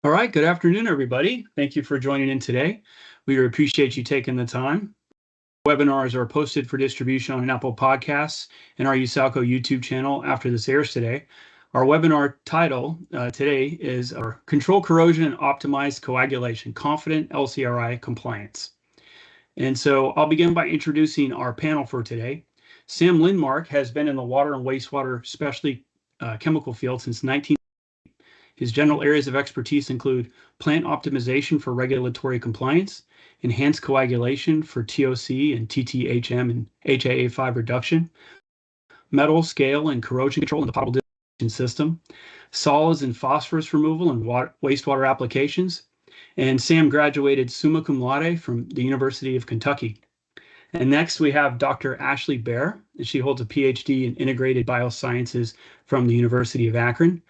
All right, good afternoon, everybody. Thank you for joining in today. We appreciate you taking the time. Webinars are posted for distribution on Apple Podcasts and our USALCO YouTube channel after this airs today. Our webinar title today is our Control Corrosion and Optimize Coagulation, Confident LCRI Compliance. And so I'll begin by introducing our panel for today. Sam Lindmark has been in the water and wastewater specialty chemical field since 19. His general areas of expertise include plant optimization for regulatory compliance, enhanced coagulation for TOC and TTHM and HAA5 reduction, metal, scale, and corrosion control in the potable distribution system, solids and phosphorus removal in wastewater applications, and Sam graduated summa cum laude from the University of Kentucky. And next we have Dr. Ashley Bair, and she holds a PhD in integrated biosciences from the University of Akron.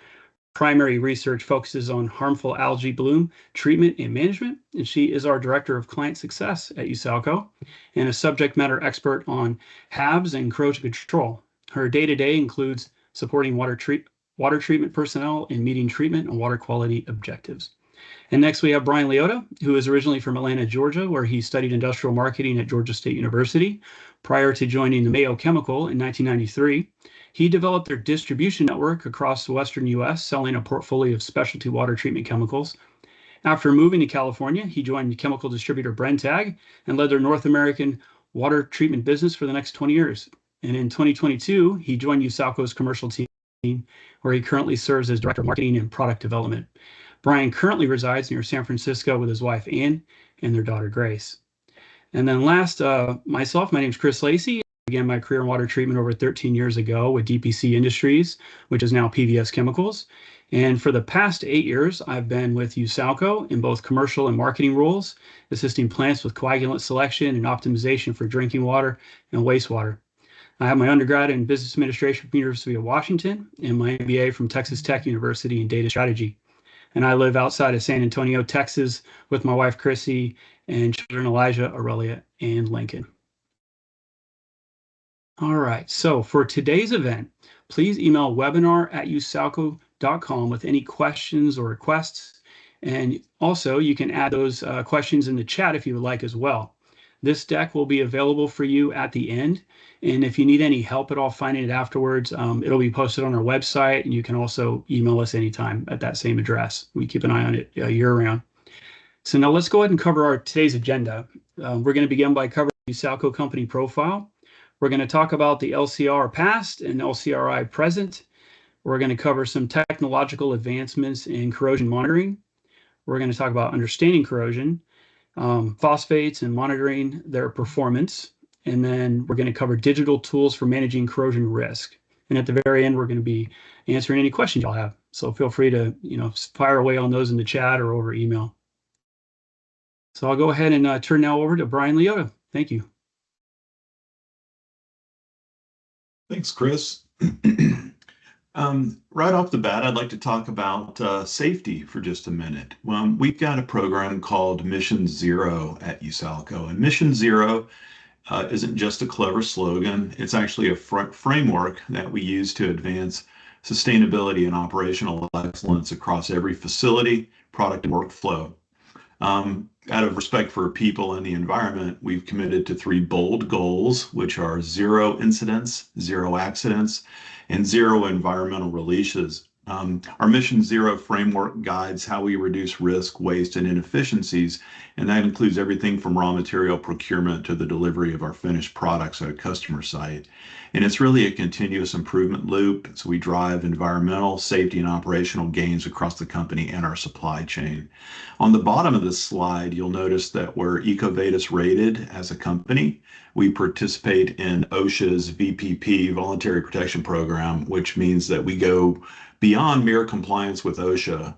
Primary research focuses on harmful algae bloom treatment and management, and she is our Director of Client Success at USALCO and a subject matter expert on HABs and corrosion control. Her day-to-day includes supporting water treatment personnel in meeting treatment and water quality objectives. And next we have Brian Leota, who is originally from Atlanta, Georgia, where he studied industrial marketing at Georgia State University. Prior to joining the Mayo Chemical in 1993, he developed their distribution network across the Western U.S., selling a portfolio of specialty water treatment chemicals. After moving to California, he joined chemical distributor Brenntag and led their North American water treatment business for the next 20 years. And in 2022, he joined USALCO's commercial team, where he currently serves as Director of Marketing and Product Development. Brian currently resides near San Francisco with his wife, Ann, and their daughter, Grace. And then last, myself, my name is Chris Lacey. I began my career in water treatment over 13 years ago with DPC Industries, which is now PVS Chemicals. And for the past 8 years, I've been with USALCO in both commercial and marketing roles, assisting plants with coagulant selection and optimization for drinking water and wastewater. I have my undergrad in business administration from the University of Washington and my MBA from Texas Tech University in data strategy. And I live outside of San Antonio, Texas, with my wife, Chrissy, and children, Elijah, Aurelia, and Lincoln. All right, so for today's event, please email webinar@usalco.com with any questions or requests. And also, you can add those questions in the chat if you would like as well. This deck will be available for you at the end. And if you need any help at all finding it afterwards, it'll be posted on our website. And you can also email us anytime at that same address. We keep an eye on it year-round. So now let's go ahead and cover today's agenda. We're going to begin by covering the USALCO company profile. We're going to talk about the LCR past and LCRI present. We're going to cover some technological advancements in corrosion monitoring. We're going to talk about understanding corrosion, phosphates and monitoring their performance. And then we're going to cover digital tools for managing corrosion risk. And at the very end, we're going to be answering any questions y'all have. So feel free to, fire away on those in the chat or over email. So I'll go ahead and turn now over to Brian Leota. Thank you. Thanks, Chris. Right off the bat, I'd like to talk about safety for just a minute. We've got a program called Mission Zero at USALCO, and Mission Zero isn't just a clever slogan. It's actually a framework that we use to advance sustainability and operational excellence across every facility, product, and workflow. Out of respect for people and the environment, we've committed to 3 bold goals, which are 0 incidents, 0 accidents, and 0 environmental releases. Our Mission Zero framework guides how we reduce risk, waste, and inefficiencies, and that includes everything from raw material procurement to the delivery of our finished products at a customer site. And it's really a continuous improvement loop, so we drive environmental, safety, and operational gains across the company and our supply chain. On the bottom of this slide, you'll notice that we're EcoVadis rated as a company. We participate in OSHA's VPP, Voluntary Protection Program, which means that we go beyond mere compliance with OSHA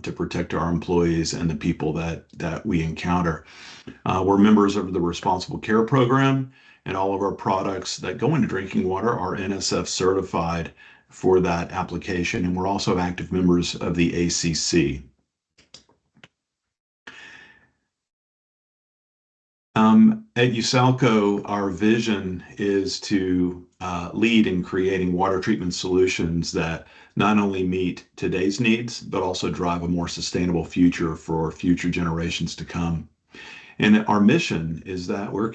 to protect our employees and the people that we encounter. We're members of the Responsible Care Program, and all of our products that go into drinking water are NSF certified for that application, and we're also active members of the ACC. At USALCO, our vision is to lead in creating water treatment solutions that not only meet today's needs, but also drive a more sustainable future for future generations to come. And our mission is that we're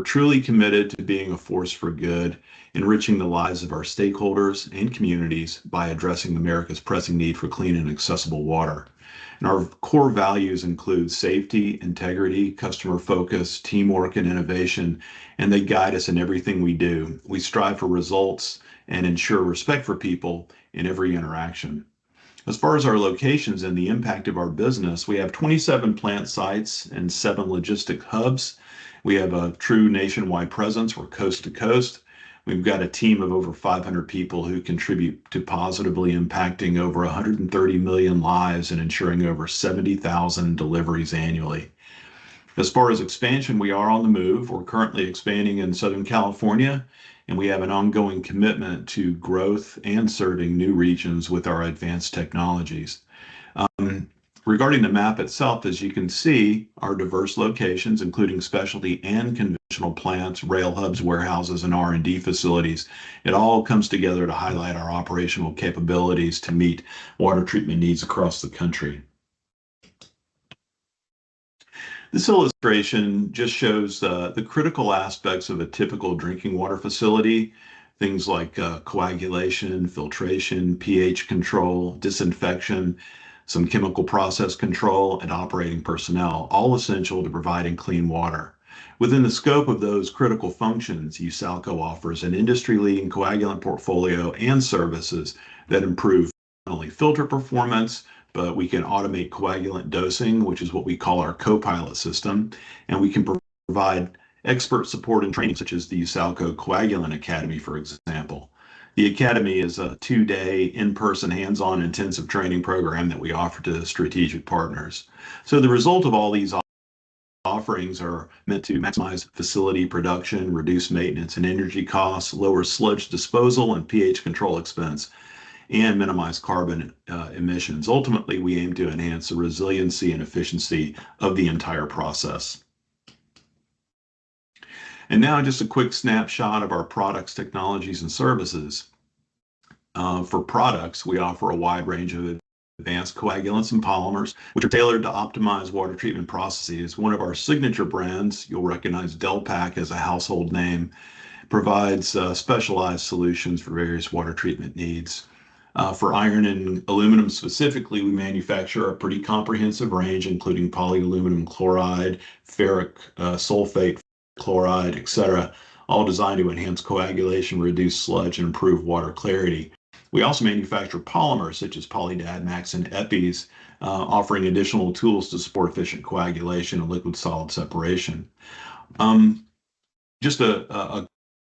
truly committed to being a force for good, enriching the lives of our stakeholders and communities by addressing America's pressing need for clean and accessible water. And our core values include safety, integrity, customer focus, teamwork, and innovation, and they guide us in everything we do. We strive for results and ensure respect for people in every interaction. As far as our locations and the impact of our business, we have 27 plant sites and 7 logistic hubs. We have a true nationwide presence. We're coast to coast. We've got a team of over 500 people who contribute to positively impacting over 130 million lives and ensuring over 70,000 deliveries annually. As far as expansion, we are on the move. We're currently expanding in Southern California, and we have an ongoing commitment to growth and serving new regions with our advanced technologies. Regarding the map itself, as you can see, our diverse locations, including specialty and conventional plants, rail hubs, warehouses, and R&D facilities, it all comes together to highlight our operational capabilities to meet water treatment needs across the country. This illustration just shows the critical aspects of a typical drinking water facility, things like coagulation, filtration, pH control, disinfection, some chemical process control, and operating personnel, all essential to providing clean water. Within the scope of those critical functions, USALCO offers an industry-leading coagulant portfolio and services that improve not only filter performance, but we can automate coagulant dosing, which is what we call our co-pilot system, and we can provide expert support and training, such as the USALCO Coagulant Academy, for example. The Academy is a 2-day in-person hands-on intensive training program that we offer to strategic partners. So the result of all these offerings are meant to maximize facility production, reduce maintenance and energy costs, lower sludge disposal and pH control expense, and minimize carbon emissions. Ultimately, we aim to enhance the resiliency and efficiency of the entire process. And now just a quick snapshot of our products, technologies, and services. For products, we offer a wide range of advanced coagulants and polymers, which are tailored to optimize water treatment processes. One of our signature brands, you'll recognize Delpak as a household name, provides specialized solutions for various water treatment needs. For iron and aluminum specifically, we manufacture a pretty comprehensive range, including polyaluminum chloride, ferric sulfate chloride, etc., all designed to enhance coagulation, reduce sludge, and improve water clarity. We also manufacture polymers such as polydadmax and EPIs, offering additional tools to support efficient coagulation and liquid-solid separation. Just a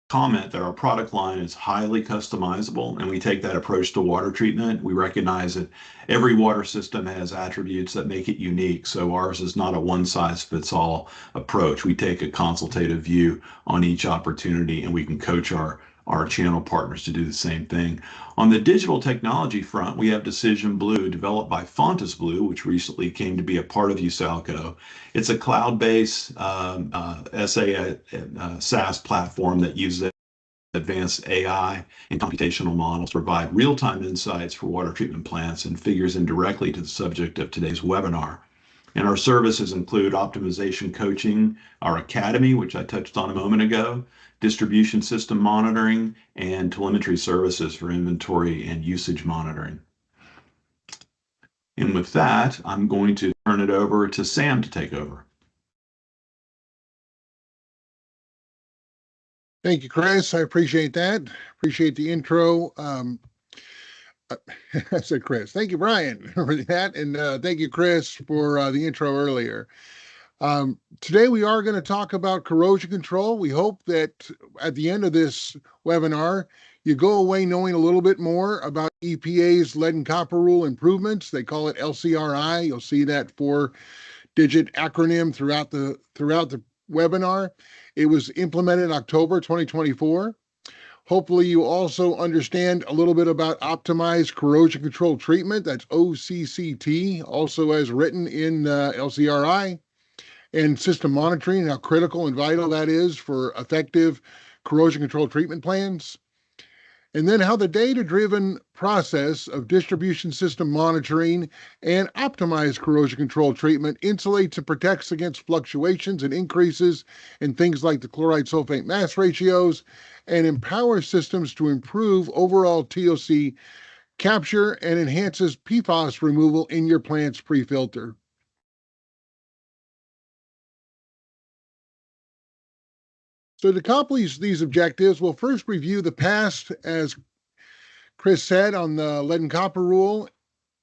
comment that our product line is highly customizable, and we take that approach to water treatment. We recognize that every water system has attributes that make it unique, so ours is not a one-size-fits-all approach. We take a consultative view on each opportunity, and we can coach our channel partners to do the same thing. On the digital technology front, we have Decision Blue, developed by Fontis Blue, which recently came to be a part of USALCO. It's a cloud-based SaaS platform that uses advanced AI and computational models to provide real-time insights for water treatment plants and figures in directly to the subject of today's webinar. And our services include optimization coaching, our academy, which I touched on a moment ago, distribution system monitoring, and telemetry services for inventory and usage monitoring. And with that, I'm going to turn it over to Sam to take over. Thank you, Chris. I appreciate that. Appreciate the intro. I said Chris. Thank you, Brian, for that. And thank you, Chris, for the intro earlier. Today, we are going to talk about corrosion control. We hope that at the end of this webinar, you go away knowing a little bit more about EPA's lead and copper rule improvements. They call it LCRI. You'll see that 4-digit acronym throughout the webinar. It was implemented in October 2024. Hopefully, you also understand a little bit about optimized corrosion control treatment. That's OCCT, also as written in LCRI. and system monitoring, how critical and vital that is for effective corrosion control treatment plans. And then how the data-driven process of distribution system monitoring and optimized corrosion control treatment insulates and protects against fluctuations and increases in things like the chloride sulfate mass ratios and empowers systems to improve overall TOC capture and enhances PFAS removal in your plant's pre-filter. So to accomplish these objectives, we'll first review the past, as Chris said, on the lead and copper rule,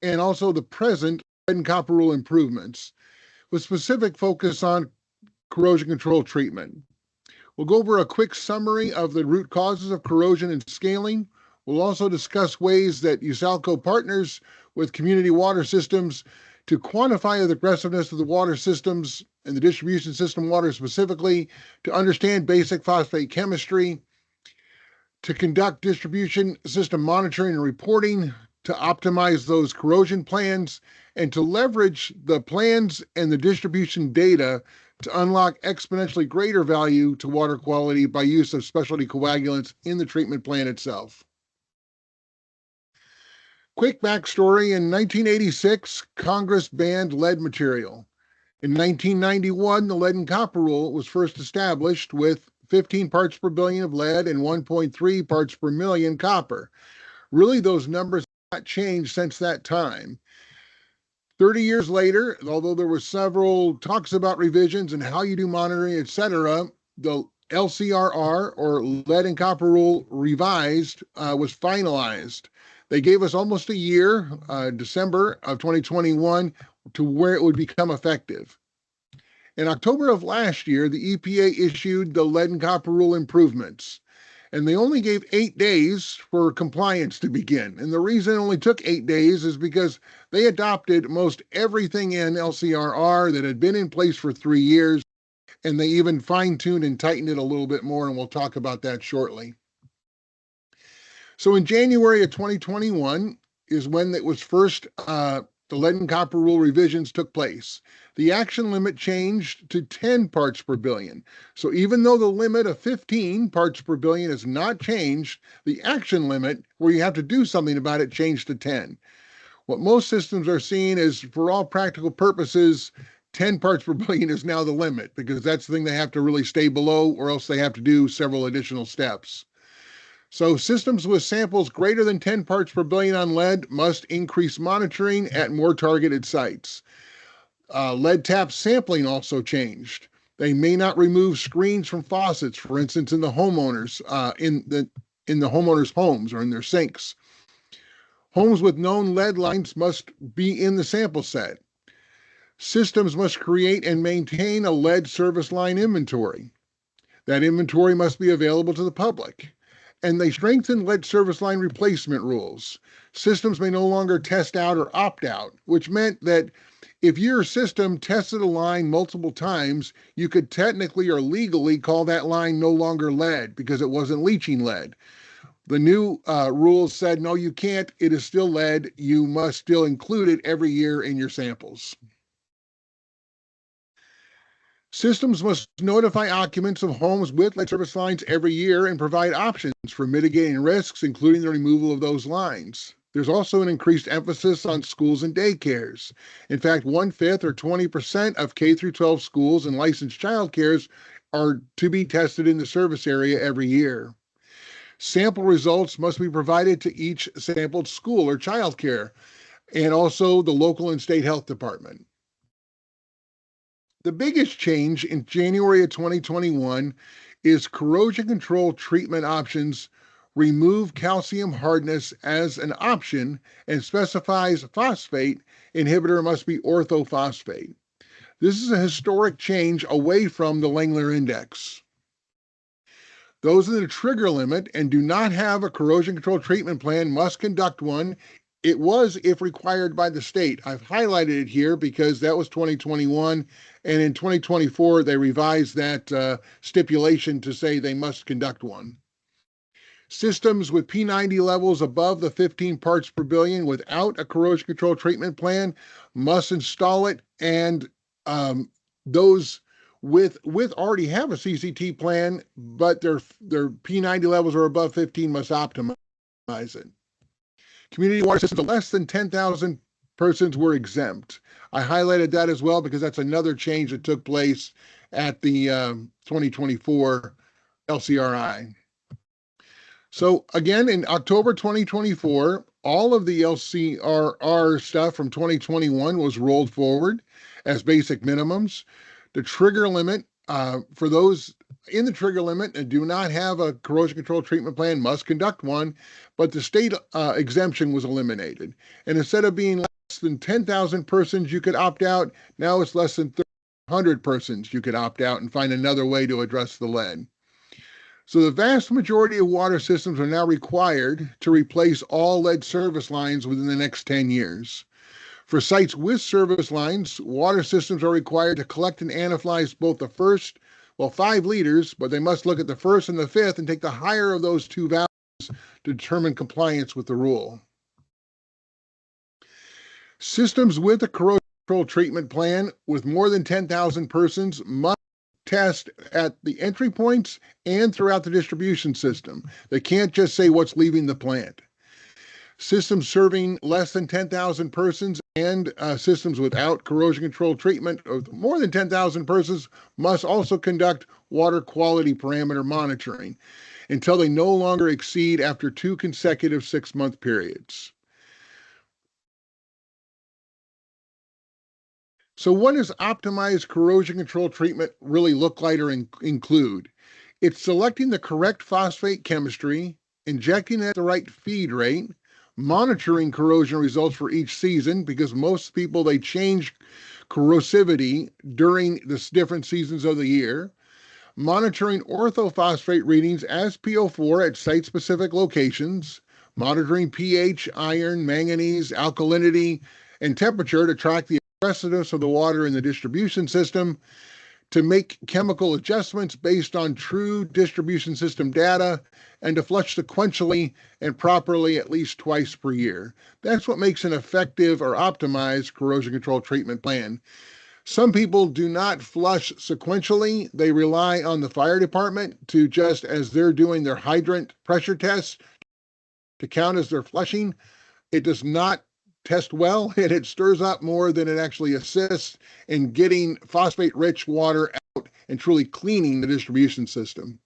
and also the present lead and copper rule improvements, with specific focus on corrosion control treatment. We'll go over a quick summary of the root causes of corrosion and scaling. We'll also discuss ways that USALCO partners with community water systems to quantify the aggressiveness of the water systems and the distribution system water specifically, to understand basic phosphate chemistry, to conduct distribution system monitoring and reporting, to optimize those corrosion plans, and to leverage the plans and the distribution data to unlock exponentially greater value to water quality by use of specialty coagulants in the treatment plan itself. Quick backstory: in 1986, Congress banned lead material. In 1991, the lead and copper rule was first established with 15 parts per billion of lead and 1.3 parts per million copper. Really, those numbers have not changed since that time. 30 years later, although there were several talks about revisions and how you do monitoring, etc., the LCRR, or lead and copper rule revised, was finalized. They gave us almost a year, December of 2021, to where it would become effective. In October of last year, the EPA issued the lead and copper rule improvements, and they only gave 8 days for compliance to begin. And the reason it only took 8 days is because they adopted most everything in LCRR that had been in place for 3 years, and they even fine-tuned and tightened it a little bit more, and we'll talk about that shortly. So in January of 2021 is when it was first, the lead and copper rule revisions took place. The action limit changed to 10 parts per billion. So even though the limit of 15 parts per billion has not changed, the action limit, where you have to do something about it, changed to 10. What most systems are seeing is, for all practical purposes, 10 parts per billion is now the limit, because that's the thing they have to really stay below, or else they have to do several additional steps. So systems with samples greater than 10 parts per billion on lead must increase monitoring at more targeted sites. Lead tap sampling also changed. They may not remove screens from faucets, for instance, in the homeowners, in the homeowners' homes or in their sinks. Homes with known lead lines must be in the sample set. Systems must create and maintain a lead service line inventory. That inventory must be available to the public. And they strengthen lead service line replacement rules. Systems may no longer test out or opt out, which meant that if your system tested a line multiple times, you could technically or legally call that line no longer lead because it wasn't leaching lead. The new rules said, no, you can't. It is still lead. You must still include it every year in your samples. Systems must notify occupants of homes with lead service lines every year and provide options for mitigating risks, including the removal of those lines. There's also an increased emphasis on schools and daycares. In fact, 1/5 or 20% of K-12 schools and licensed childcares are to be tested in the service area every year. Sample results must be provided to each sampled school or childcare, and also the local and state health department. The biggest change in January of 2021 is corrosion control treatment options remove calcium hardness as an option and specifies phosphate inhibitor must be orthophosphate. This is a historic change away from the Langler index. Those in the trigger limit and do not have a corrosion control treatment plan must conduct one. It was if required by the state. I've highlighted it here because that was 2021, and in 2024 they revised that stipulation to say they must conduct one. Systems with P90 levels above the 15 parts per billion without a corrosion control treatment plan must install it and those with already have a CCT plan, but their P90 levels are above 15 must optimize it. Community water systems of less than 10,000 persons were exempt. I highlighted that as well because that's another change that took place at the 2024 LCRI. So again, in October 2024, all of the LCRR stuff from 2021 was rolled forward as basic minimums. The trigger limit for those in the trigger limit and do not have a corrosion control treatment plan must conduct one, but the state exemption was eliminated. And instead of being less than 10,000 persons you could opt out, now it's less than 100 persons you could opt out and find another way to address the lead. So the vast majority of water systems are now required to replace all lead service lines within the next 10 years. For sites with service lines, water systems are required to collect and analyze both the first, 5 liters, but they must look at the first and the fifth and take the higher of those two values to determine compliance with the rule. Systems with a corrosion control treatment plan with more than 10,000 persons must test at the entry points and throughout the distribution system. They can't just say what's leaving the plant. Systems serving less than 10,000 persons and systems without corrosion control treatment of more than 10,000 persons must also conduct water quality parameter monitoring until they no longer exceed after 2 consecutive 6-month periods. So what does optimized corrosion control treatment really look like or include? It's selecting the correct phosphate chemistry, injecting at the right feed rate, monitoring corrosion results for each season, because most people, they change corrosivity during the different seasons of the year, monitoring orthophosphate readings as PO4 at site-specific locations, monitoring pH, iron, manganese, alkalinity, and temperature to track the aggressiveness of the water in the distribution system, to make chemical adjustments based on true distribution system data, and to flush sequentially and properly at least twice per year. That's what makes an effective or optimized corrosion control treatment plan. Some people do not flush sequentially. They rely on the fire department to just, as they're doing their hydrant pressure tests, to count as they're flushing. It does not test well, and it stirs up more than it actually assists in getting phosphate-rich water out and truly cleaning the distribution system.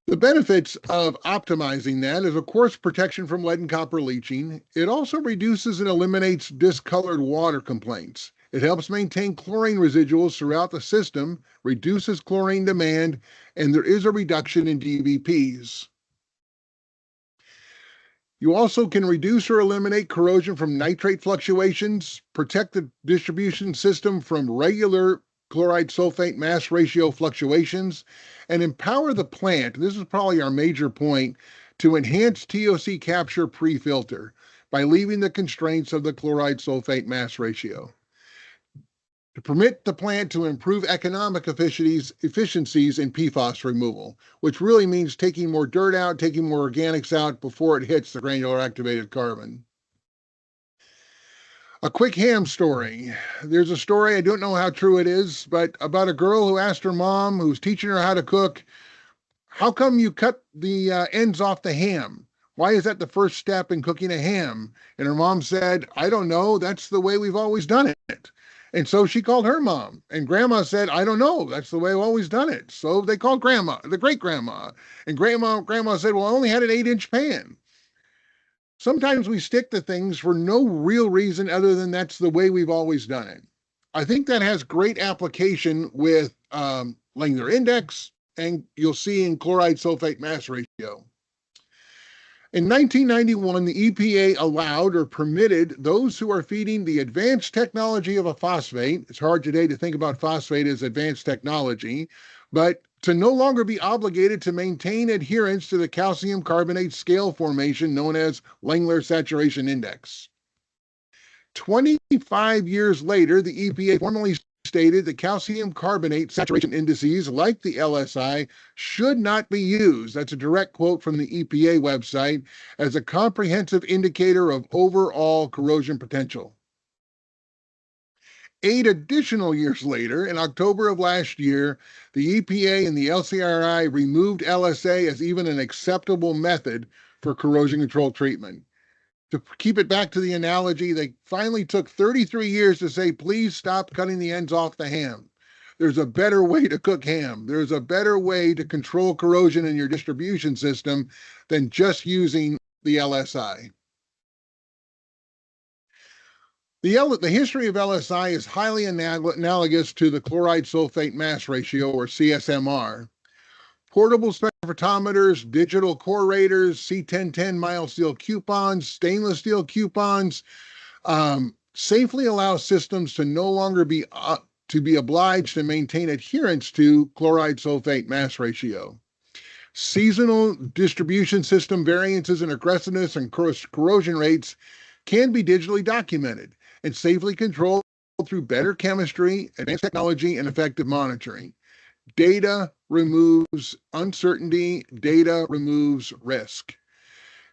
The benefits of optimizing that is, of course, protection from lead and copper leaching. It also reduces and eliminates discolored water complaints. It helps maintain chlorine residuals throughout the system, reduces chlorine demand, and there is a reduction in DVPs. You also can reduce or eliminate corrosion from nitrate fluctuations, protect the distribution system from regular chloride sulfate mass ratio fluctuations, and empower the plant, this is probably our major point, to enhance TOC capture pre-filter by leaving the constraints of the chloride sulfate mass ratio. To permit the plant to improve economic efficiencies in PFAS removal, which really means taking more dirt out, taking more organics out before it hits the granular activated carbon. A quick ham story. There's a story, I don't know how true it is, but about a girl who asked her mom, who's teaching her how to cook, how come you cut the ends off the ham? Why is that the first step in cooking a ham? And her mom said, I don't know, that's the way we've always done it. And so she called her mom, and grandma said, I don't know, that's the way I've always done it. So they called grandma, the great grandma, and grandma said, well, I only had an 8-inch pan. Sometimes we stick to things for no real reason other than that's the way we've always done it. I think that has great application with Langmuir index, and you'll see in chloride sulfate mass ratio. In 1991, the EPA allowed or permitted those who are feeding the advanced technology of a phosphate, it's hard today to think about phosphate as advanced technology, but to no longer be obligated to maintain adherence to the calcium carbonate scale formation known as Langmuir saturation index. 25 years later, the EPA formally stated that calcium carbonate saturation indices like the LSI should not be used, that's a direct quote from the EPA website, as a comprehensive indicator of overall corrosion potential. 8 additional years later, in October of last year, the EPA and the LCRI removed LSA as even an acceptable method for corrosion control treatment. To keep it back to the analogy, they finally took 33 years to say, please stop cutting the ends off the ham. There's a better way to cook ham. There's a better way to control corrosion in your distribution system than just using the LSI. The history of LSI is highly analogous to the chloride sulfate mass ratio, or CSMR. Portable spectrophotometers, digital corrators, C1010 mild steel coupons, stainless steel coupons safely allow systems to no longer be obliged to maintain adherence to chloride sulfate mass ratio. Seasonal distribution system variances in aggressiveness and corrosion rates can be digitally documented and safely controlled through better chemistry, advanced technology, and effective monitoring. Data removes uncertainty. Data removes risk.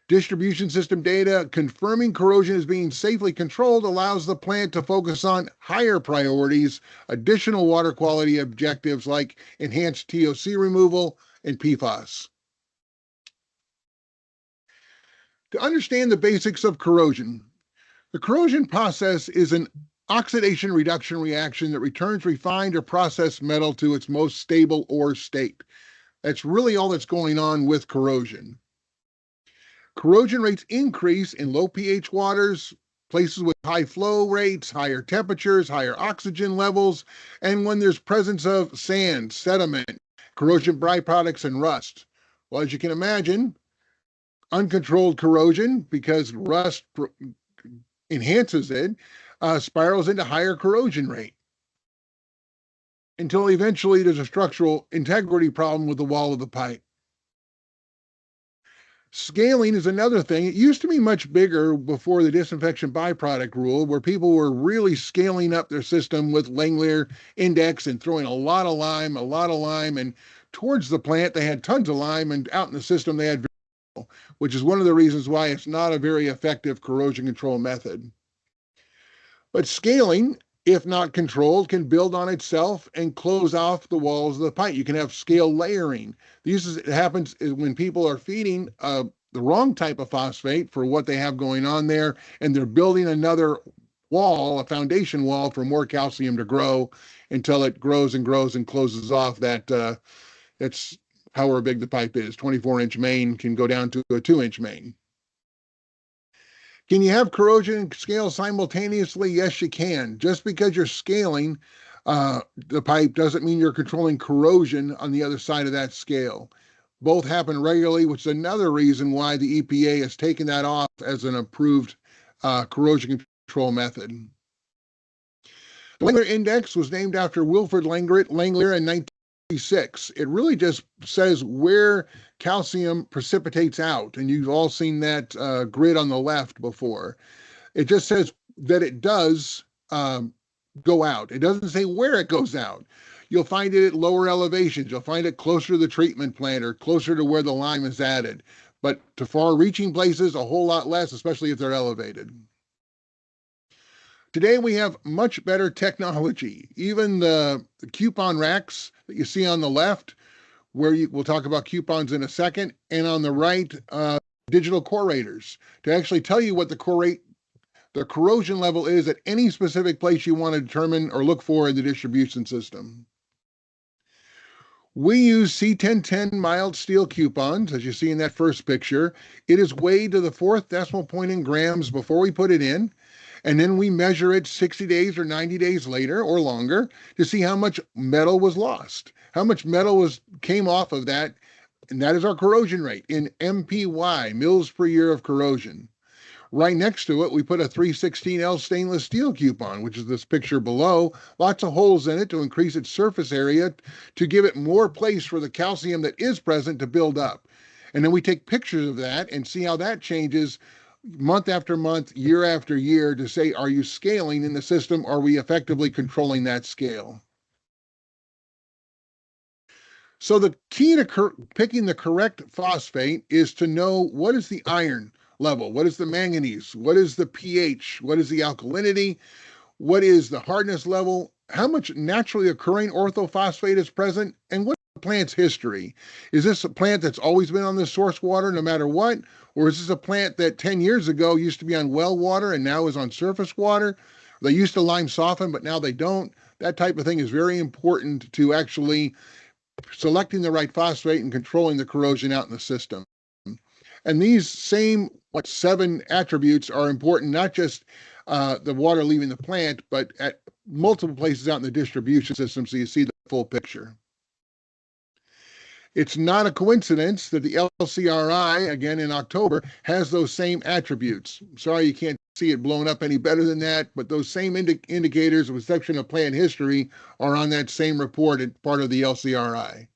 Distribution system data confirming corrosion is being safely controlled allows the plant to focus on higher priorities, additional water quality objectives like enhanced TOC removal and PFAS. To understand the basics of corrosion, the corrosion process is an oxidation reduction reaction that returns refined or processed metal to its most stable ore state. That's really all that's going on with corrosion. Corrosion rates increase in low pH waters, places with high flow rates, higher temperatures, higher oxygen levels, and when there's presence of sand, sediment, corrosion byproducts, and rust. Well, as you can imagine, uncontrolled corrosion, because rust enhances it, spirals into higher corrosion rate until eventually there's a structural integrity problem with the wall of the pipe. Scaling is another thing. It used to be much bigger before the disinfection byproduct rule, where people were really scaling up their system with Langmuir index and throwing a lot of lime, and towards the plant they had tons of lime, and out in the system they had very little, which is one of the reasons why it's not a very effective corrosion control method. But scaling, if not controlled, can build on itself and close off the walls of the pipe. You can have scale layering. It happens when people are feeding the wrong type of phosphate for what they have going on there, and they're building another wall, a foundation wall, for more calcium to grow until it grows and grows and closes off that. That's however big the pipe is. 24-inch main can go down to a 2-inch main. Can you have corrosion and scale simultaneously? Yes, you can. Just because you're scaling the pipe doesn't mean you're controlling corrosion on the other side of that scale. Both happen regularly, which is another reason why the EPA has taken that off as an approved corrosion control method. The Langmuir Index was named after Wilfrid Langmuir in 1936. It really just says where calcium precipitates out, and you've all seen that grid on the left before. It just says that it does go out. It doesn't say where it goes out. You'll find it at lower elevations. You'll find it closer to the treatment plant or closer to where the lime is added. But to far-reaching places, a whole lot less, especially if they're elevated. Today, we have much better technology. Even the coupon racks that you see on the left, we'll talk about coupons in a second, and on the right, digital corrators to actually tell you what the corrosion level is at any specific place you want to determine or look for in the distribution system. We use C1010 mild steel coupons, as you see in that first picture. It is weighed to the 4th decimal point in grams before we put it in, and then we measure it 60 days or 90 days later or longer to see how much metal was lost, how much metal came off of that, and that is our corrosion rate in MPY, mils per year of corrosion. Right next to it, we put a 316L stainless steel coupon, which is this picture below. Lots of holes in it to increase its surface area to give it more place for the calcium that is present to build up. And then we take pictures of that and see how that changes month after month, year after year, to say, are you scaling in the system? Are we effectively controlling that scale? So the key to picking the correct phosphate is to know what is the iron level, what is the manganese, what is the pH, what is the alkalinity, what is the hardness level, how much naturally occurring orthophosphate is present, and what's the plant's history. Is this a plant that's always been on the source water no matter what? Or is this a plant that 10 years ago used to be on well water and now is on surface water? They used to lime soften, but now they don't. That type of thing is very important to actually selecting the right phosphate and controlling the corrosion out in the system. And these same 7 attributes are important, not just the water leaving the plant, but at multiple places out in the distribution system, so you see the full picture. It's not a coincidence that the LCRI, again in October, has those same attributes. Sorry you can't see it blown up any better than that, but those same indicators of a section of plant history are on that same report as part of the LCRI.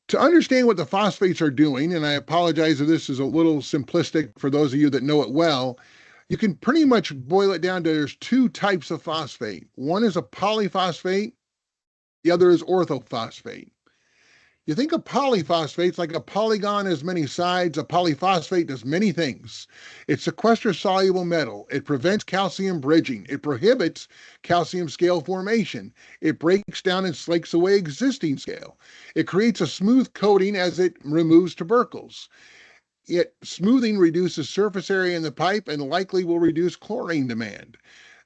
To understand what the phosphates are doing, and I apologize if this is a little simplistic for those of you that know it well, you can pretty much boil it down to there's 2 types of phosphate. One is a polyphosphate, the other is orthophosphate. You think of polyphosphates like a polygon has many sides. A polyphosphate does many things. It sequesters soluble metal. It prevents calcium bridging. It prohibits calcium scale formation. It breaks down and slakes away existing scale. It creates a smooth coating as it removes tubercles. Yet smoothing reduces surface area in the pipe and likely will reduce chlorine demand.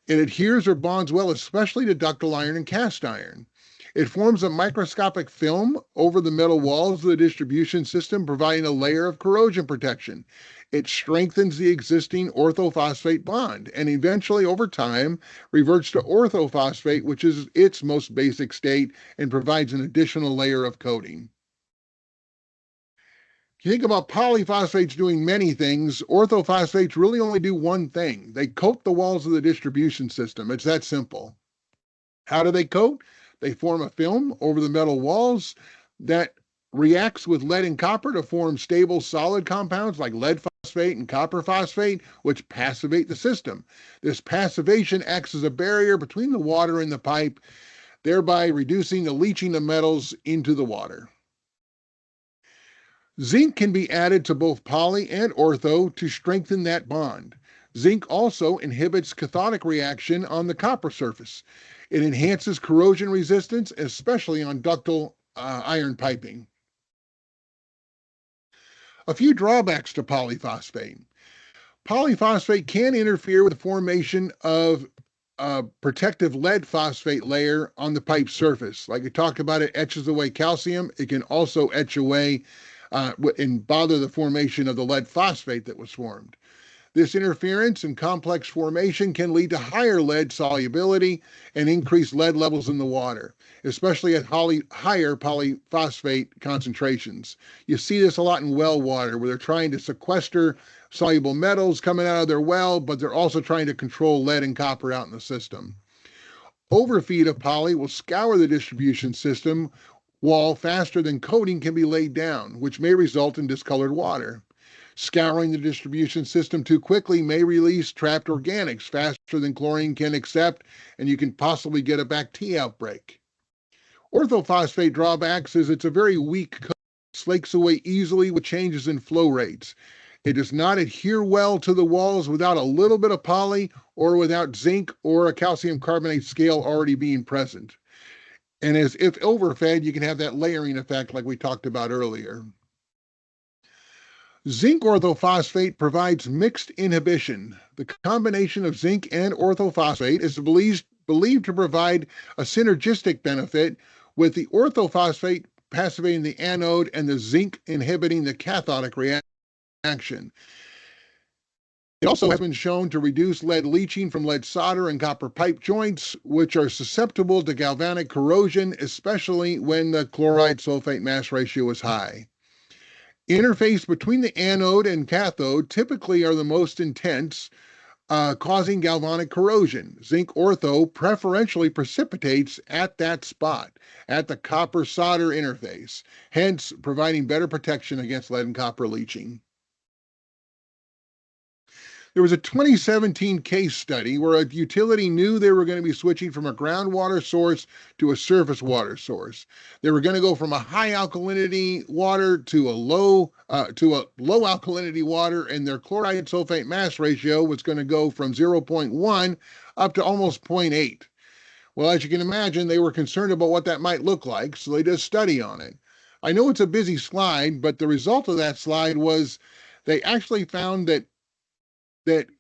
It adheres or bonds well, especially to ductile iron and cast iron. It forms a microscopic film over the metal walls of the distribution system, providing a layer of corrosion protection. It strengthens the existing orthophosphate bond and eventually, over time, reverts to orthophosphate, which is its most basic state, and provides an additional layer of coating. If you think about polyphosphates doing many things, orthophosphates really only do one thing. They coat the walls of the distribution system. It's that simple. How do they coat? They form a film over the metal walls that reacts with lead and copper to form stable solid compounds like lead phosphate and copper phosphate, which passivate the system. This passivation acts as a barrier between the water and the pipe, thereby reducing the leaching of metals into the water. Zinc can be added to both poly and ortho to strengthen that bond. Zinc also inhibits cathodic reaction on the copper surface. It enhances corrosion resistance, especially on ductile iron piping. A few drawbacks to polyphosphate. Polyphosphate can interfere with the formation of a protective lead phosphate layer on the pipe surface. Like we talked about, it etches away calcium. It can also etch away and bother the formation of the lead phosphate that was formed. This interference and complex formation can lead to higher lead solubility and increased lead levels in the water, especially at higher polyphosphate concentrations. You see this a lot in well water where they're trying to sequester soluble metals coming out of their well, but they're also trying to control lead and copper out in the system. Overfeed of poly will scour the distribution system wall faster than coating can be laid down, which may result in discolored water. Scouring the distribution system too quickly may release trapped organics faster than chlorine can accept, and you can possibly get a bacteria outbreak. Orthophosphate drawbacks is it's a very weak coat, slakes away easily with changes in flow rates. It does not adhere well to the walls without a little bit of poly or without zinc or a calcium carbonate scale already being present. And as if overfed, you can have that layering effect like we talked about earlier. Zinc orthophosphate provides mixed inhibition. The combination of zinc and orthophosphate is believed to provide a synergistic benefit, with the orthophosphate passivating the anode and the zinc inhibiting the cathodic reaction. It also has been shown to reduce lead leaching from lead solder and copper pipe joints, which are susceptible to galvanic corrosion, especially when the chloride sulfate mass ratio is high. Interface between the anode and cathode typically are the most intense, causing galvanic corrosion. Zinc ortho preferentially precipitates at that spot, at the copper solder interface, hence providing better protection against lead and copper leaching. There was a 2017 case study where a utility knew they were going to be switching from a groundwater source to a surface water source. They were going to go from a high alkalinity water to a low alkalinity water, and their chloride sulfate mass ratio was going to go from 0.1 up to almost 0.8. Well, as you can imagine, they were concerned about what that might look like, so they did a study on it. I know it's a busy slide, but the result of that slide was they actually found that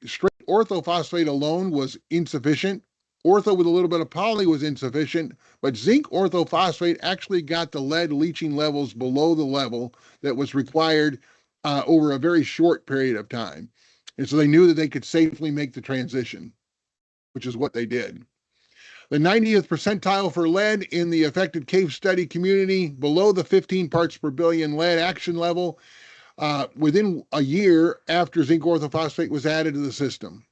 straight orthophosphate alone was insufficient. Ortho with a little bit of poly was insufficient, but zinc orthophosphate actually got the lead leaching levels below the level that was required over a very short period of time. And so they knew that they could safely make the transition, which is what they did. The 90th percentile for lead in the affected cave study community, below the 15 parts per billion lead action level, within a year after zinc orthophosphate was added to the system.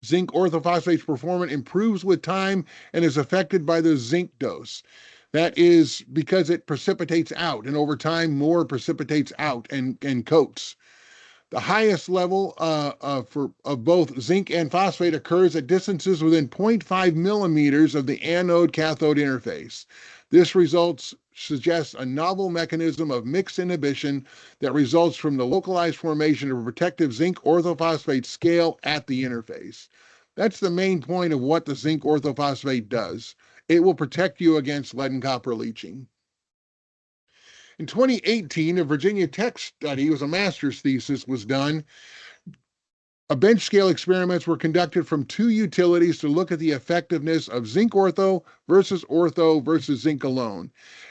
Zinc orthophosphate's performance improves with time and is affected by the zinc dose. That is because it precipitates out, and over time, more precipitates out and coats. The highest level of both zinc and phosphate occurs at distances within 0.5 millimeters of the anode-cathode interface. This results suggests a novel mechanism of mixed inhibition that results from the localized formation of a protective zinc orthophosphate scale at the interface. That's the main point of what the zinc orthophosphate does. It will protect you against lead and copper leaching. In 2018, a Virginia Tech study, it was a master's thesis, was done. Bench scale experiments were conducted from 2 utilities to look at the effectiveness of zinc ortho versus zinc alone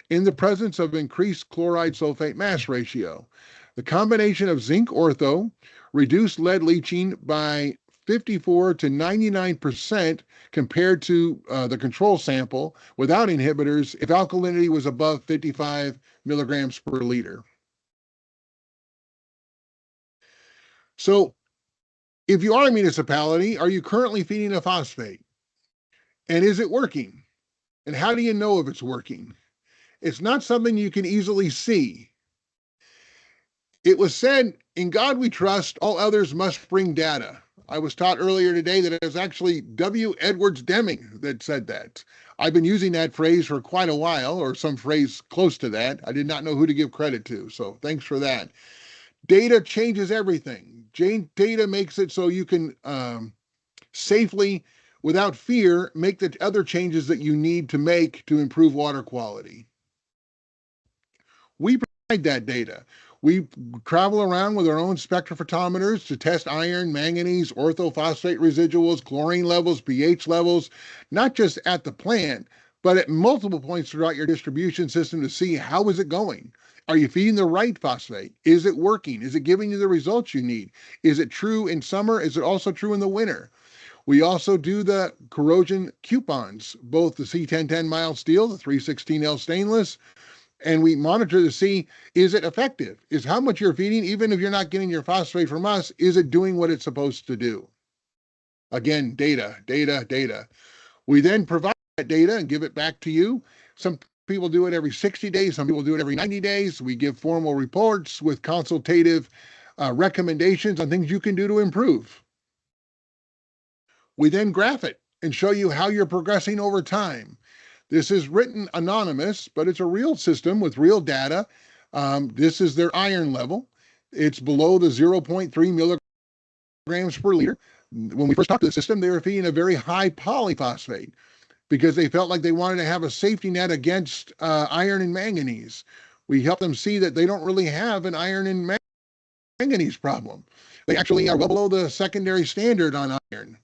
in the presence of increased chloride sulfate mass ratio. The combination of zinc ortho reduced lead leaching by 54 to 99% compared to the control sample without inhibitors if alkalinity was above 55 milligrams per liter. So, if you are a municipality, are you currently feeding a phosphate? And is it working? And how do you know if it's working? It's not something you can easily see. It was said, in God we trust, all others must bring data. I was taught earlier today that it was actually W. Edwards Deming that said that. I've been using that phrase for quite a while, or some phrase close to that. I did not know who to give credit to, so thanks for that. Data changes everything. Data makes it so you can safely, without fear, make the other changes that you need to make to improve water quality. We provide that data. We travel around with our own spectrophotometers to test iron, manganese, orthophosphate residuals, chlorine levels, pH levels, not just at the plant, but at multiple points throughout your distribution system to see how is it going. Are you feeding the right phosphate? Is it working? Is it giving you the results you need? Is it true in summer? Is it also true in the winter? We also do the corrosion coupons, both the C1010 mild steel, the 316L stainless, and we monitor to see, is it effective? Is how much you're feeding, even if you're not getting your phosphate from us, is it doing what it's supposed to do? Again, data. We then provide that data and give it back to you. Some people do it every 60 days. Some people do it every 90 days. We give formal reports with consultative recommendations on things you can do to improve. We then graph it and show you how you're progressing over time. This is written anonymous, but it's a real system with real data. This is their iron level. It's below the 0.3 milligrams per liter. When we first talked to the system, they were feeding a very high polyphosphate because they felt like they wanted to have a safety net against iron and manganese. We help them see that they don't really have an iron and manganese problem. They actually are well below the secondary standard on iron.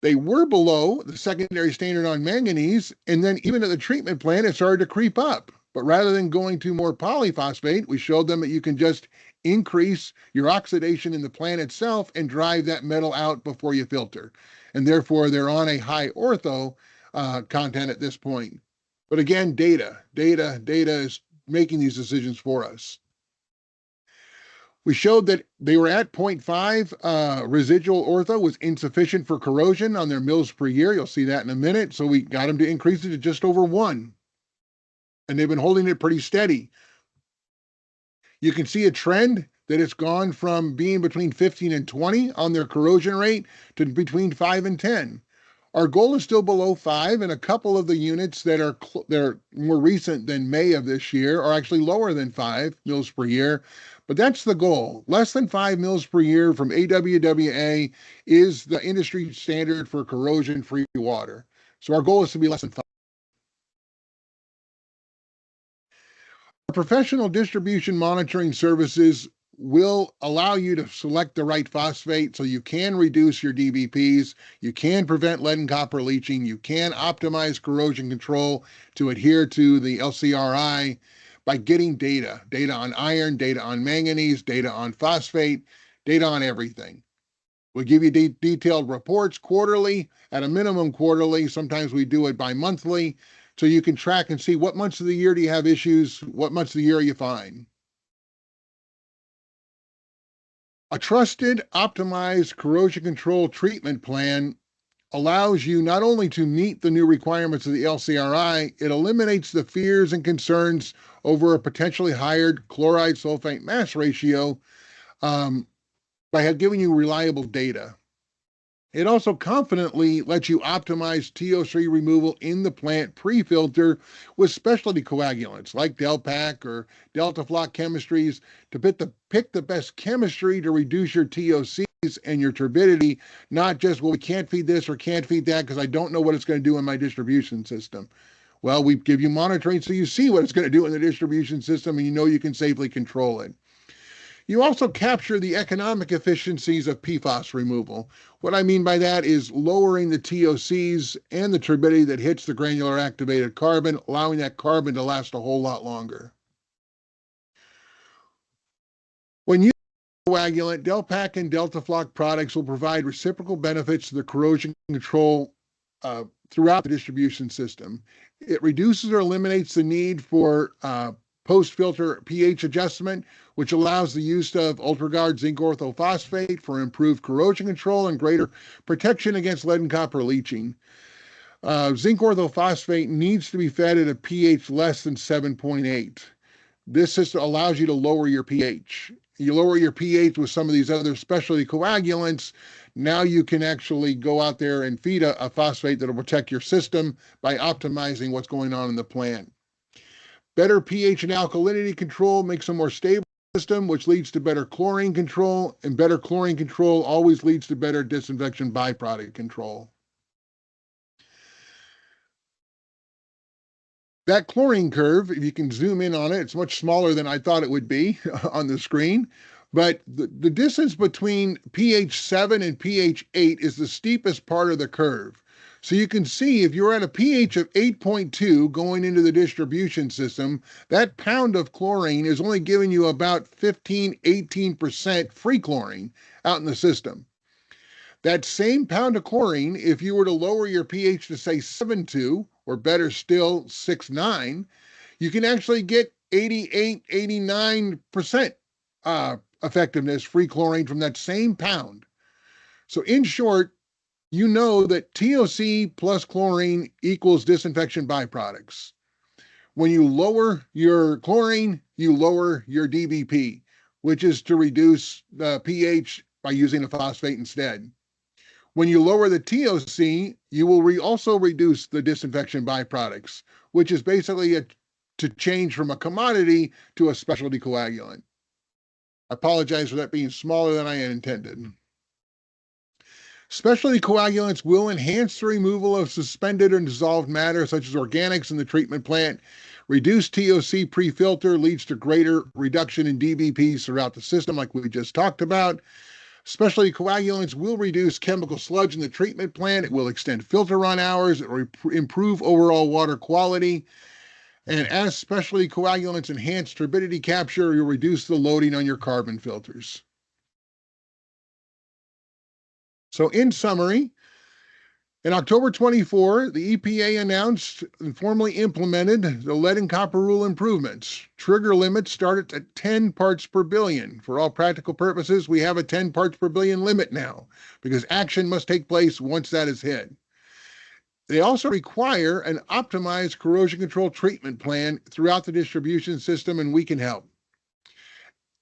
They were below the secondary standard on manganese, and then even at the treatment plant, it started to creep up. But rather than going to more polyphosphate, we showed them that you can just increase your oxidation in the plant itself and drive that metal out before you filter. And therefore, they're on a high ortho content at this point. But again, data is making these decisions for us. We showed that they were at 0.5 residual ortho was insufficient for corrosion on their mils per year. You'll see that in a minute. So we got them to increase it to just over 1. And they've been holding it pretty steady. You can see a trend that it's gone from being between 15 and 20 on their corrosion rate to between 5 and 10. Our goal is still below 5, and a couple of the units that are more recent than May of this year are actually lower than 5 mils per year. But that's the goal. Less than 5 mils per year from AWWA is the industry standard for corrosion-free water. So our goal is to be less than 5. Our professional distribution monitoring services will allow you to select the right phosphate so you can reduce your DBPs, you can prevent lead and copper leaching, you can optimize corrosion control to adhere to the LCRI by getting data on iron, data on manganese, data on phosphate, data on everything. We'll give you detailed reports quarterly, at a minimum quarterly. Sometimes we do it bi-monthly, so you can track and see what months of the year do you have issues, what months of the year are you fine. A trusted, optimized corrosion control treatment plan allows you not only to meet the new requirements of the LCRI, it eliminates the fears and concerns over a potentially higher chloride sulfate mass ratio by giving you reliable data. It also confidently lets you optimize TO3 removal in the plant pre-filter with specialty coagulants like Delpac or Deltafloc chemistries to pick the best chemistry to reduce your TOCs and your turbidity, not just, well, we can't feed this or can't feed that because I don't know what it's going to do in my distribution system. Well, we give you monitoring so you see what it's going to do in the distribution system and you know you can safely control it. You also capture the economic efficiencies of PFAS removal. What I mean by that is lowering the TOCs and the turbidity that hits the granular activated carbon, allowing that carbon to last a whole lot longer. When you coagulant, Delpac and Deltafloc products will provide reciprocal benefits to the corrosion control throughout the distribution system. It reduces or eliminates the need for post-filter pH adjustment, which allows the use of UltraGuard zinc orthophosphate for improved corrosion control and greater protection against lead and copper leaching. Zinc orthophosphate needs to be fed at a pH less than 7.8. This system allows you to lower your pH. You lower your pH with some of these other specialty coagulants. Now you can actually go out there and feed a phosphate that will protect your system by optimizing what's going on in the plant. Better pH and alkalinity control makes a more stable system, which leads to better chlorine control, and better chlorine control always leads to better disinfection byproduct control. That chlorine curve, if you can zoom in on it, it's much smaller than I thought it would be on the screen. But the distance between pH 7 and pH 8 is the steepest part of the curve. So you can see if you're at a pH of 8.2 going into the distribution system, that pound of chlorine is only giving you about 15-18% free chlorine out in the system. That same pound of chlorine, if you were to lower your pH to say 7.2, or better still 6.9, you can actually get 88-89% effectiveness free chlorine from that same pound. So in short, you know that TOC plus chlorine equals disinfection byproducts. When you lower your chlorine, you lower your DBP, which is to reduce the pH by using a phosphate instead. When you lower the TOC, you will also reduce the disinfection byproducts, which is basically to change from a commodity to a specialty coagulant. I apologize for that being smaller than I had intended. Specialty coagulants will enhance the removal of suspended or dissolved matter, such as organics in the treatment plant. Reduced TOC pre-filter leads to greater reduction in DBPs throughout the system, like we just talked about. Specialty coagulants will reduce chemical sludge in the treatment plant. It will extend filter run hours. It will improve overall water quality. And as specialty coagulants enhance turbidity capture, you'll reduce the loading on your carbon filters. So in summary, in October 24, the EPA announced and formally implemented the lead and copper rule improvements. Trigger limits started at 10 parts per billion. For all practical purposes, we have a 10 parts per billion limit now because action must take place once that is hit. They also require an optimized corrosion control treatment plan throughout the distribution system, and we can help.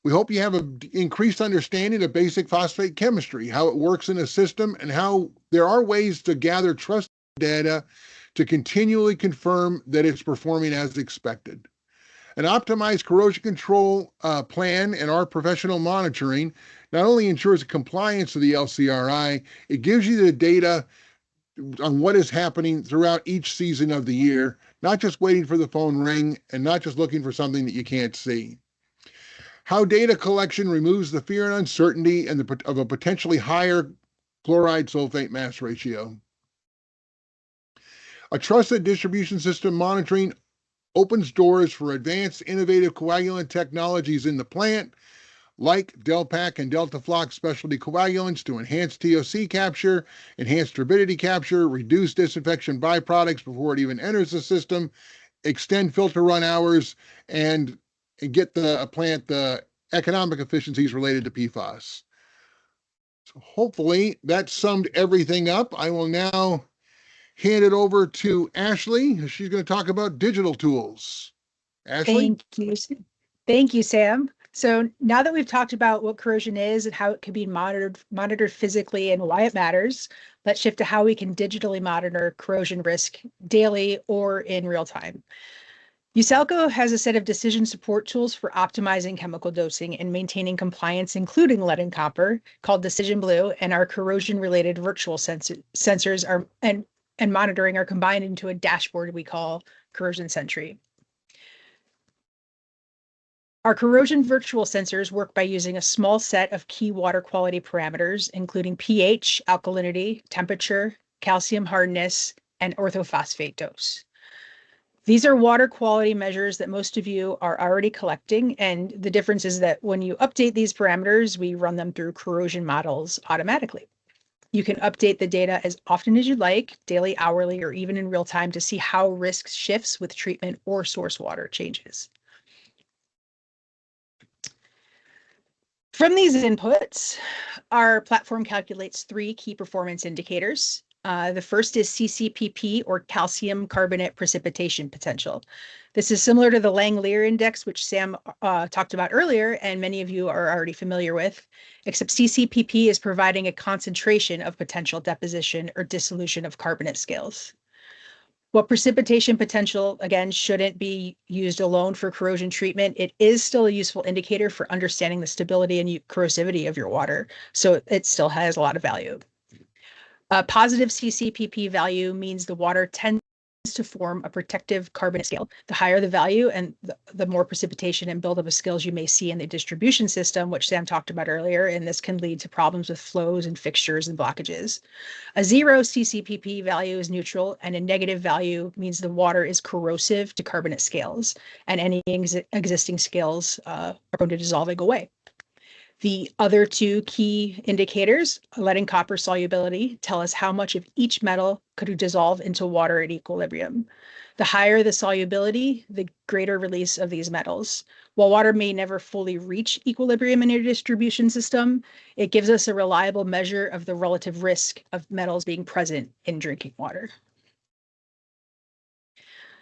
We hope you have an increased understanding of basic phosphate chemistry, how it works in a system, and how there are ways to gather trusted data to continually confirm that it's performing as expected. An optimized corrosion control plan and our professional monitoring not only ensures compliance to the LCRI, it gives you the data on what is happening throughout each season of the year, not just waiting for the phone ring and not just looking for something that you can't see. How data collection removes the fear and uncertainty of a potentially higher chloride sulfate mass ratio. A trusted distribution system monitoring opens doors for advanced innovative coagulant technologies in the plant, like Delpac and DeltaFlox specialty coagulants to enhance TOC capture, enhance turbidity capture, reduce disinfection byproducts before it even enters the system, extend filter run hours, and get the plant the economic efficiencies related to PFAS. So hopefully that summed everything up. I will now hand it over to Ashley. She's going to talk about digital tools. Ashley? Thank you. Thank you, Sam. So now that we've talked about what corrosion is and how it can be monitored physically and why it matters, let's shift to how we can digitally monitor corrosion risk daily or in real time. USALCO has a set of decision support tools for optimizing chemical dosing and maintaining compliance, including lead and copper, called Decision Blue, and our corrosion-related virtual sensors are and monitoring are combined into a dashboard we call Corrosion Sentry. Our corrosion virtual sensors work by using a small set of key water quality parameters, including pH, alkalinity, temperature, calcium hardness, and orthophosphate dose. These are water quality measures that most of you are already collecting, and the difference is that when you update these parameters, we run them through corrosion models automatically. You can update the data as often as you'd like, daily, hourly, or even in real time to see how risk shifts with treatment or source water changes. From these inputs, our platform calculates 3 key performance indicators. The first is CCPP, or calcium carbonate precipitation potential. This is similar to the Langelier index, which Sam talked about earlier, and many of you are already familiar with, except CCPP is providing a concentration of potential deposition or dissolution of carbonate scales. While precipitation potential, again, shouldn't be used alone for corrosion treatment, it is still a useful indicator for understanding the stability and corrosivity of your water, so it still has a lot of value. A positive CCPP value means the water tends to form a protective carbonate scale. The higher the value and the more precipitation and buildup of scales you may see in the distribution system, which Sam talked about earlier, and this can lead to problems with flows and fixtures and blockages. A 0 CCPP value is neutral, and a negative value means the water is corrosive to carbonate scales, and any existing scales are prone to dissolving away. The other 2 key indicators, lead and copper solubility, tell us how much of each metal could dissolve into water at equilibrium. The higher the solubility, the greater release of these metals. While water may never fully reach equilibrium in your distribution system, it gives us a reliable measure of the relative risk of metals being present in drinking water.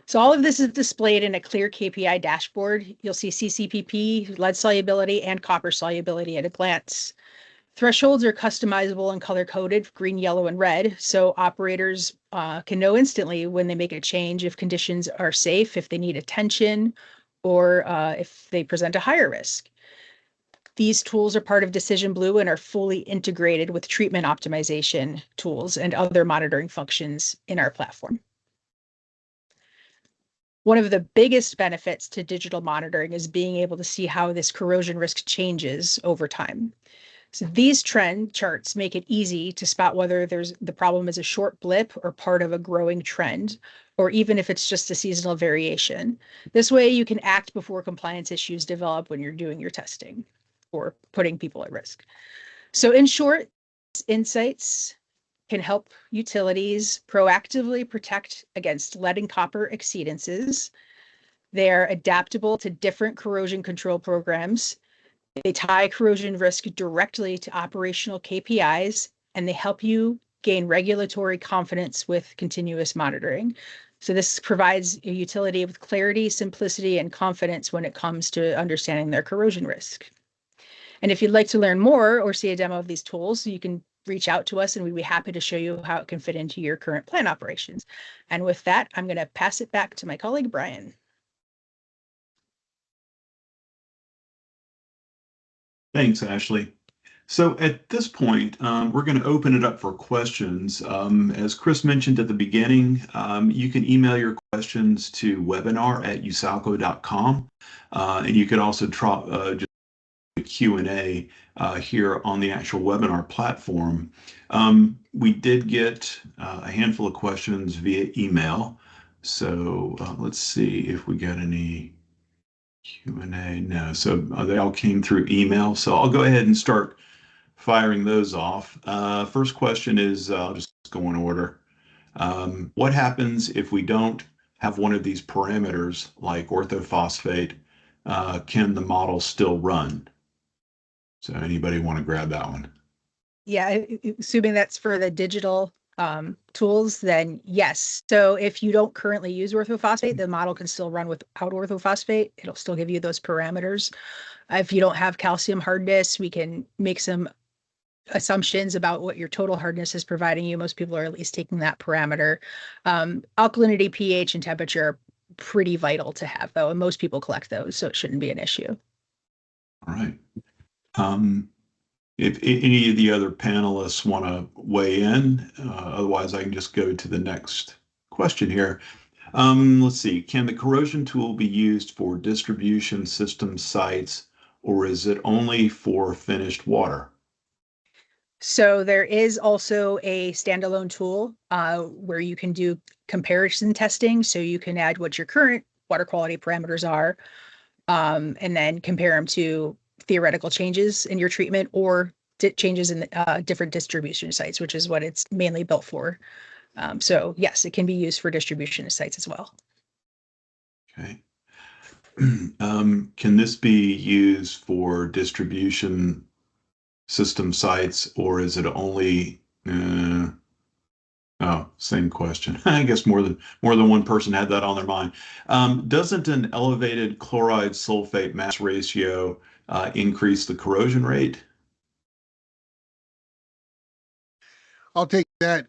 So all of this is displayed in a clear KPI dashboard. You'll see CCPP, lead solubility, and copper solubility at a glance. Thresholds are customizable and color-coded, green, yellow, and red, so operators can know instantly when they make a change if conditions are safe, if they need attention, or if they present a higher risk. These tools are part of Decision Blue and are fully integrated with treatment optimization tools and other monitoring functions in our platform. One of the biggest benefits to digital monitoring is being able to see how this corrosion risk changes over time. So these trend charts make it easy to spot whether the problem is a short blip or part of a growing trend, or even if it's just a seasonal variation. This way you can act before compliance issues develop when you're doing your testing or putting people at risk. So in short, insights can help utilities proactively protect against lead and copper exceedances. They are adaptable to different corrosion control programs. They tie corrosion risk directly to operational KPIs, and they help you gain regulatory confidence with continuous monitoring. So this provides a utility with clarity, simplicity, and confidence when it comes to understanding their corrosion risk. And if you'd like to learn more or see a demo of these tools, you can reach out to us and we'd be happy to show you how it can fit into your current plant operations. And with that, I'm going to pass it back to my colleague, Brian. Thanks, Ashley. So at this point, we're going to open it up for questions. As Chris mentioned at the beginning, you can email your questions to webinar@usalco.com. And you can also just a Q&A here on the actual webinar platform. We did get a handful of questions via email. So let's see if we got any Q&A. No, so they all came through email. So I'll go ahead and start firing those off. First question is, I'll just go in order. What happens if we don't have one of these parameters like orthophosphate? Can the model still run? So anybody want to grab that one? Yeah, assuming that's for the digital tools, then yes. So if you don't currently use orthophosphate, the model can still run without orthophosphate. It'll still give you those parameters. If you don't have calcium hardness, we can make some assumptions about what your total hardness is providing you. Most people are at least taking that parameter. Alkalinity, pH, and temperature are pretty vital to have, though, and most people collect those, so it shouldn't be an issue. All right. If any of the other panelists want to weigh in, otherwise I can just go to the next question here. Let's see, can the corrosion tool be used for distribution system sites, or is it only for finished water? So there is also a standalone tool where you can do comparison testing. So you can add what your current water quality parameters are, and then compare them to theoretical changes in your treatment or changes in different distribution sites, which is what it's mainly built for. So yes, it can be used for distribution sites as well. Okay. Can this be used for distribution system sites, or is it only same question. I guess more than one person had that on their mind. Doesn't an elevated chloride sulfate mass ratio increase the corrosion rate? I'll take that.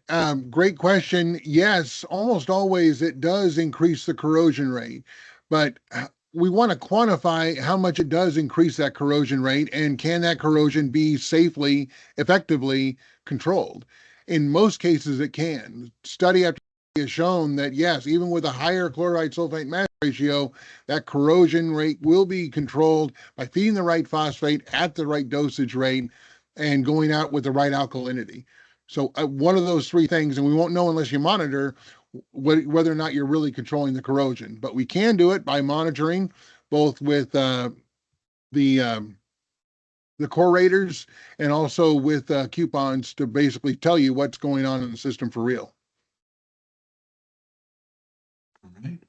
Great question. Yes, almost always it does increase the corrosion rate, but we want to quantify how much it does increase that corrosion rate, and can that corrosion be safely, effectively controlled? In most cases, it can. Study after study has shown that yes, even with a higher chloride sulfate mass ratio, that corrosion rate will be controlled by feeding the right phosphate at the right dosage rate and going out with the right alkalinity. So one of those three things, and we won't know unless you monitor whether or not you're really controlling the corrosion. But we can do it by monitoring both with the corrators and also with coupons to basically tell you what's going on in the system for real. All right.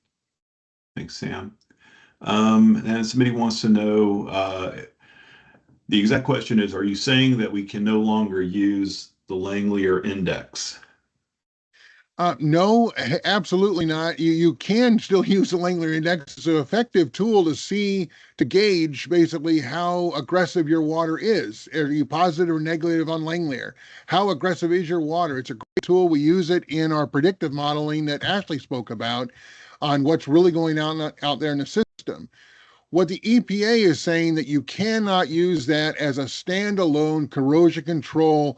Thanks, Sam. And somebody wants to know, the exact question is, are you saying that we can no longer use the Langmuir index? No, absolutely not. You can still use the Langmuir index. It's an effective tool to gauge basically how aggressive your water is. Are you positive or negative on Langmuir? How aggressive is your water? It's a great tool. We use it in our predictive modeling that Ashley spoke about on what's really going on out there in the system. What the EPA is saying that you cannot use that as a standalone corrosion control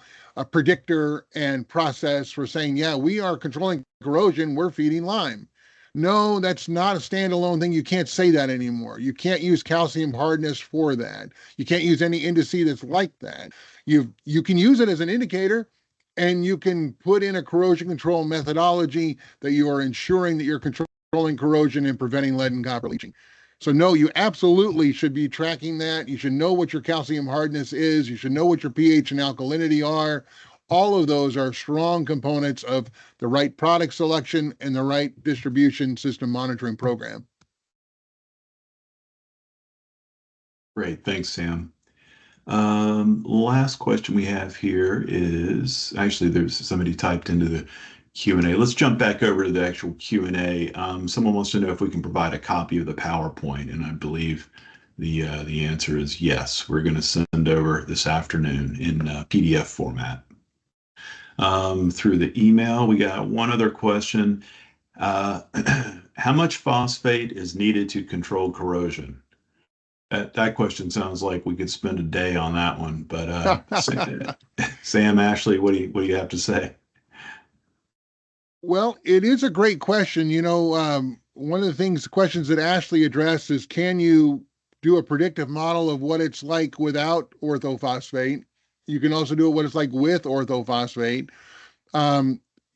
predictor and process for saying, yeah, we are controlling corrosion, we're feeding lime. No, that's not a standalone thing. You can't say that anymore. You can't use calcium hardness for that. You can't use any indice that's like that. You can use it as an indicator, and you can put in a corrosion control methodology that you are ensuring that you're controlling corrosion and preventing lead and copper leaching. So no, you absolutely should be tracking that. You should know what your calcium hardness is. You should know what your pH and alkalinity are. All of those are strong components of the right product selection and the right distribution system monitoring program. Great, thanks, Sam. Last question we have here is, actually there's somebody typed into the Q&A. Let's jump back over to the actual Q&A. Someone wants to know if we can provide a copy of the PowerPoint, and I believe The answer is yes. We're going to send over this afternoon in PDF format. Through the email, we got one other question. How much phosphate is needed to control corrosion? That question sounds like we could spend a day on that one, but Sam, Ashley, what do you have to say? Well, it is a great question. One of the questions that Ashley addressed is, can you do a predictive model of what it's like without orthophosphate? You can also do what it's like with orthophosphate.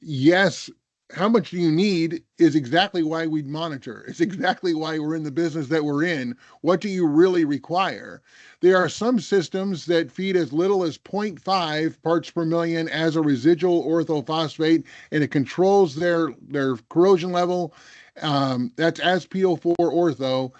Yes, how much do you need is exactly why we monitor. It's exactly why we're in the business that we're in. What do you really require? There are some systems that feed as little as 0.5 parts per million as a residual orthophosphate, and it controls their corrosion level. That's as PO4 ortho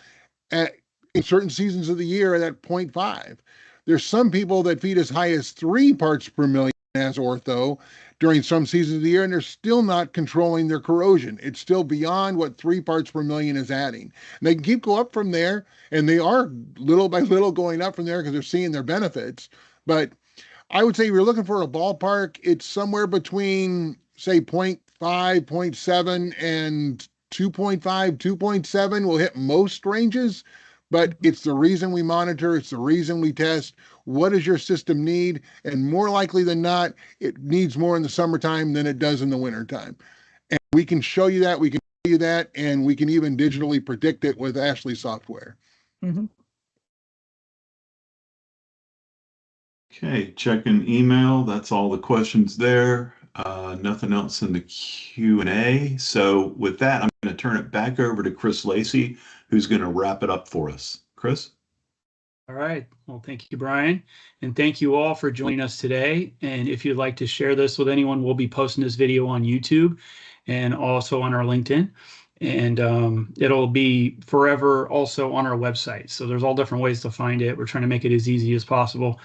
in certain seasons of the year at 0.5. There's some people that feed as high as 3 parts per million as ortho during some seasons of the year, and they're still not controlling their corrosion. It's still beyond what 3 parts per million is adding. And they can keep go up from there, and they are little by little going up from there because they're seeing their benefits. But I would say if you're looking for a ballpark, it's somewhere between, say, 0.5, 0.7, and 2.5, 2.7 will hit most ranges. But it's the reason we monitor. It's the reason we test. What does your system need? And more likely than not, it needs more in the summertime than it does in the wintertime. And we can show you that. We can show you that. And we can even digitally predict it with Ashley software. Mm-hmm. Okay, checking email. That's all the questions there. Nothing else in the Q&A. So with that, I'm going to turn it back over to Chris Lacey, who's going to wrap it up for us. Chris? All right. Well, thank you, Brian. And thank you all for joining us today. And if you'd like to share this with anyone, we'll be posting this video on YouTube and also on our LinkedIn. And it'll be forever also on our website. So there's all different ways to find it. We're trying to make it as easy as possible.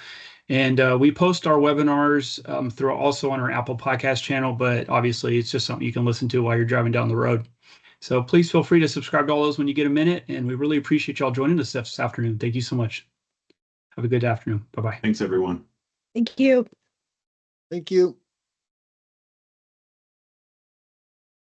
And we post our webinars through also on our Apple Podcast channel, but obviously it's just something you can listen to while you're driving down the road. So please feel free to subscribe to all those when you get a minute. And we really appreciate y'all joining us this afternoon. Thank you so much. Have a good afternoon. Bye-bye. Thanks, everyone. Thank you. Thank you.